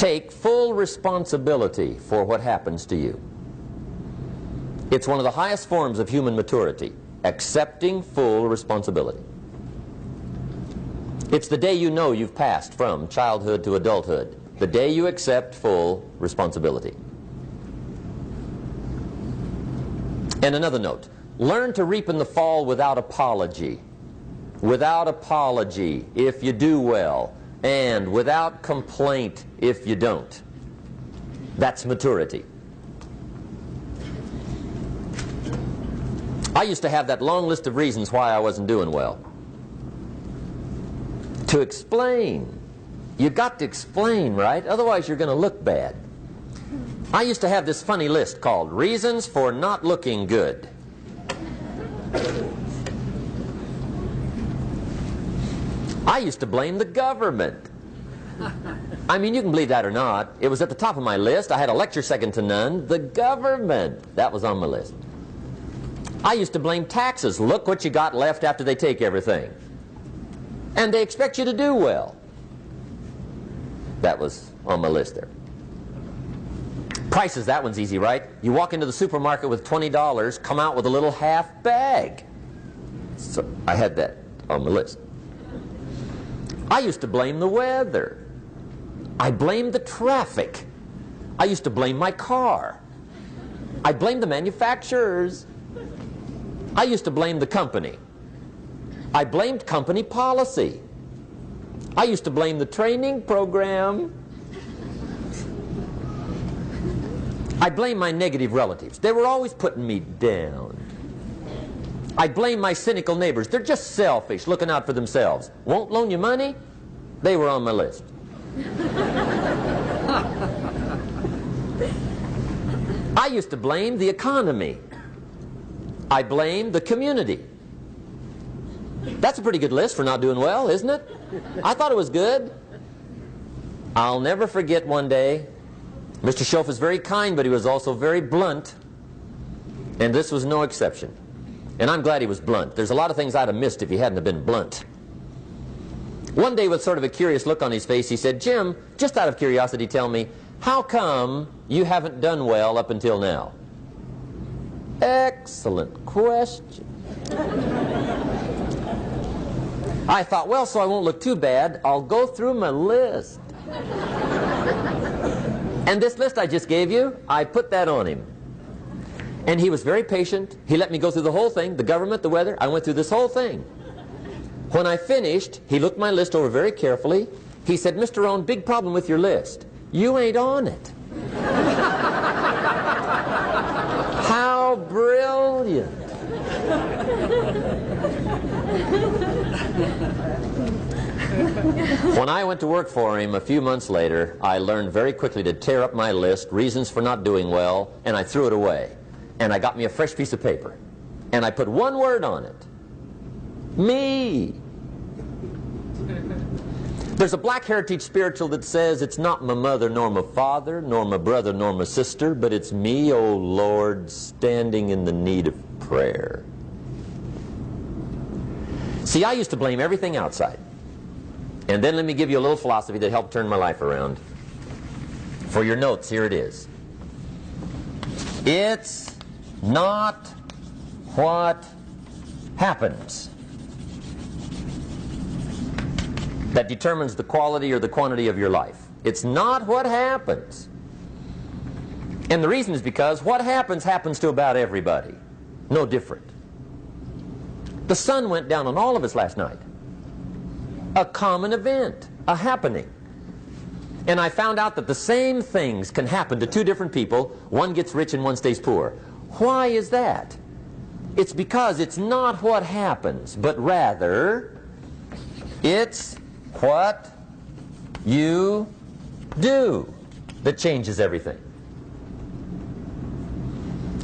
Take full responsibility for what happens to you. It's one of the highest forms of human maturity, accepting full responsibility. It's the day you know you've passed from childhood to adulthood, the day you accept full responsibility. And another note, learn to reap in the fall without apology. Without apology if you do well, and without complaint if you don't. That's maturity. I used to have that long list of reasons why I wasn't doing well. To explain. You got to explain, right? Otherwise you're going to look bad. I used to have this funny list called Reasons for Not Looking Good. I used to blame the government. I mean, you can believe that or not. It was at the top of my list. I had a lecture second to none. The government. That was on my list. I used to blame taxes. Look what you got left after they take everything. And they expect you to do well. That was on my list there. Prices, that one's easy, right? You walk into the supermarket with $20, come out with a little half bag. So I had that on my list. I used to blame the weather. I blamed the traffic. I used to blame my car. I blamed the manufacturers. I used to blame the company. I blamed company policy. I used to blame the training program. I blame my negative relatives. They were always putting me down. I blame my cynical neighbors. They're just selfish, looking out for themselves. Won't loan you money? They were on my list. I used to blame the economy. I blamed the community. That's a pretty good list for not doing well, isn't it? I thought it was good. I'll never forget one day, Mr. Schoaf was very kind, but he was also very blunt. And this was no exception. And I'm glad he was blunt. There's a lot of things I'd have missed if he hadn't have been blunt. One day, with sort of a curious look on his face, he said, "Jim, just out of curiosity, tell me, how come you haven't done well up until now?" Excellent question. I thought, well, so I won't look too bad, I'll go through my list. And this list I just gave you, I put that on him. And he was very patient. He let me go through the whole thing, the government, the weather. I went through this whole thing. When I finished, he looked my list over very carefully. He said, "Mr. Rohn, big problem with your list. You ain't on it." How brilliant. When I went to work for him a few months later, I learned very quickly to tear up my list, reasons for not doing well, and I threw it away. And I got me a fresh piece of paper. And I put one word on it. Me. There's a Black Heritage spiritual that says, "It's not my mother nor my father, nor my brother nor my sister, but it's me, O Lord, standing in the need of prayer." See, I used to blame everything outside. And then let me give you a little philosophy that helped turn my life around. For your notes, here it is. It's not what happens that determines the quality or the quantity of your life. It's not what happens. And the reason is because what happens happens to about everybody. No different. The sun went down on all of us last night. A common event, a happening. And I found out that the same things can happen to two different people. One gets rich and one stays poor. Why is that? It's because it's not what happens, but rather it's what you do that changes everything.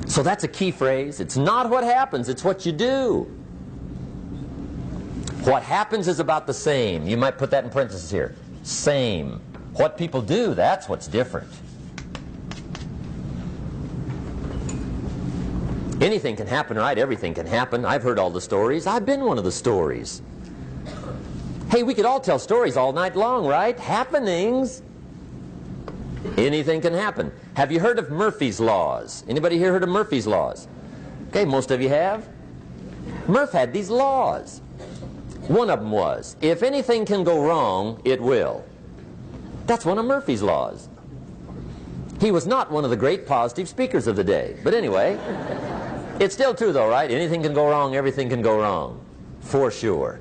So that's a key phrase. It's not what happens, it's what you do. What happens is about the same. You might put that in parentheses here. Same. What people do, that's what's different. Anything can happen, right? Everything can happen. I've heard all the stories. I've been one of the stories. Hey, we could all tell stories all night long, right? Happenings. Anything can happen. Have you heard of Murphy's Laws? Anybody here heard of Murphy's Laws? Okay, most of you have. Murph had these laws. One of them was, if anything can go wrong, it will. That's one of Murphy's Laws. He was not one of the great positive speakers of the day. But anyway, it's still true though, right? Anything can go wrong, everything can go wrong. For sure.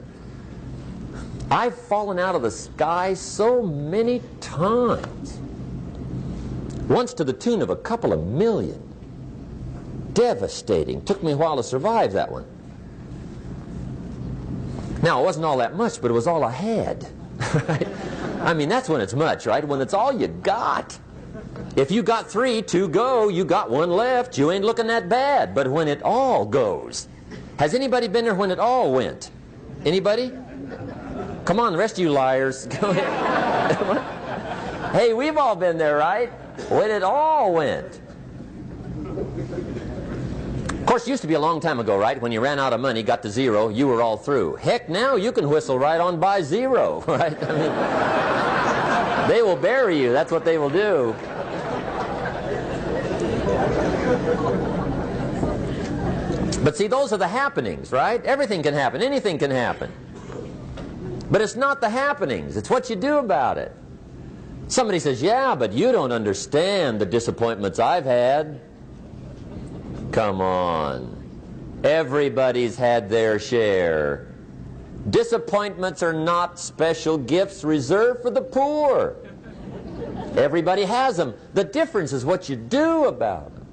I've fallen out of the sky so many times. Once to the tune of a couple of million. Devastating. Took me a while to survive that one. Now, it wasn't all that much, but it was all I had. Right? I mean, that's when it's much, right? When it's all you got. If you got 3, 2 go, you got 1 left, you ain't looking that bad. But when it all goes. Has anybody been there when it all went? Anybody? Come on, the rest of you liars. Go ahead. Hey, we've all been there, right? When it all went. Of course, it used to be a long time ago, right? When you ran out of money, got to 0, you were all through. Heck, now you can whistle right on by 0, right? I mean, they will bury you. That's what they will do. But see, those are the happenings, right? Everything can happen. Anything can happen. But it's not the happenings. It's what you do about it. Somebody says, yeah, but you don't understand the disappointments I've had. Come on. Everybody's had their share. Disappointments are not special gifts reserved for the poor. Everybody has them. The difference is what you do about them.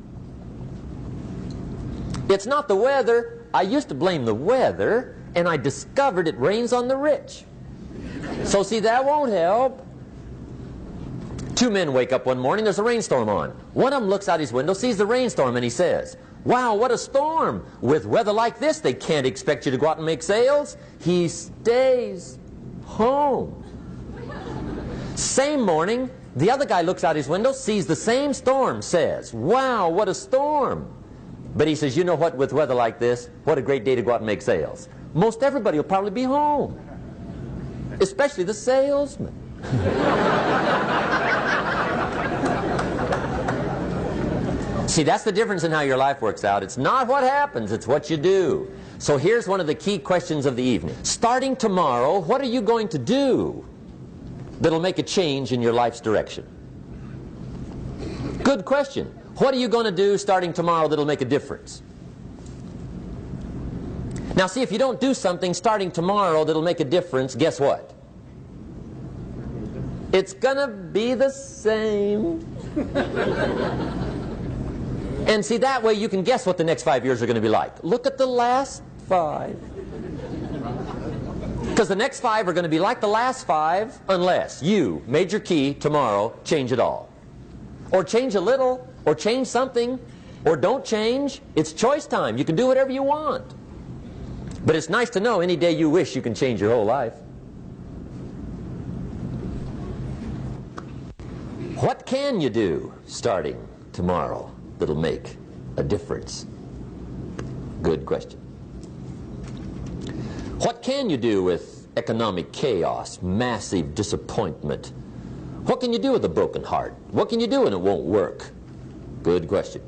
It's not the weather. I used to blame the weather, and I discovered it rains on the rich. So see, that won't help. 2 men wake up one morning, there's a rainstorm on. One of them looks out his window, sees the rainstorm, and he says, wow, what a storm. With weather like this, they can't expect you to go out and make sales. He stays home. Same morning, the other guy looks out his window, sees the same storm, says, wow, what a storm. But he says, you know what, with weather like this, what a great day to go out and make sales. Most everybody will probably be home, especially the salesman. See, that's the difference in how your life works out. It's not what happens, it's what you do. So here's one of the key questions of the evening. Starting tomorrow, what are you going to do that'll make a change in your life's direction? Good question. What are you going to do starting tomorrow that'll make a difference? Now see, if you don't do something starting tomorrow that'll make a difference, guess what? It's going to be the same. And see, that way you can guess what the next 5 years are going to be like. Look at the last 5. Because the next 5 are going to be like the last 5 unless you, major key, tomorrow, change it all. Or change a little, or change something, or don't change. It's choice time. You can do whatever you want. But it's nice to know any day you wish you can change your whole life. What can you do starting tomorrow that'll make a difference? Good question. What can you do with economic chaos, massive disappointment? What can you do with a broken heart? What can you do when it won't work? Good question.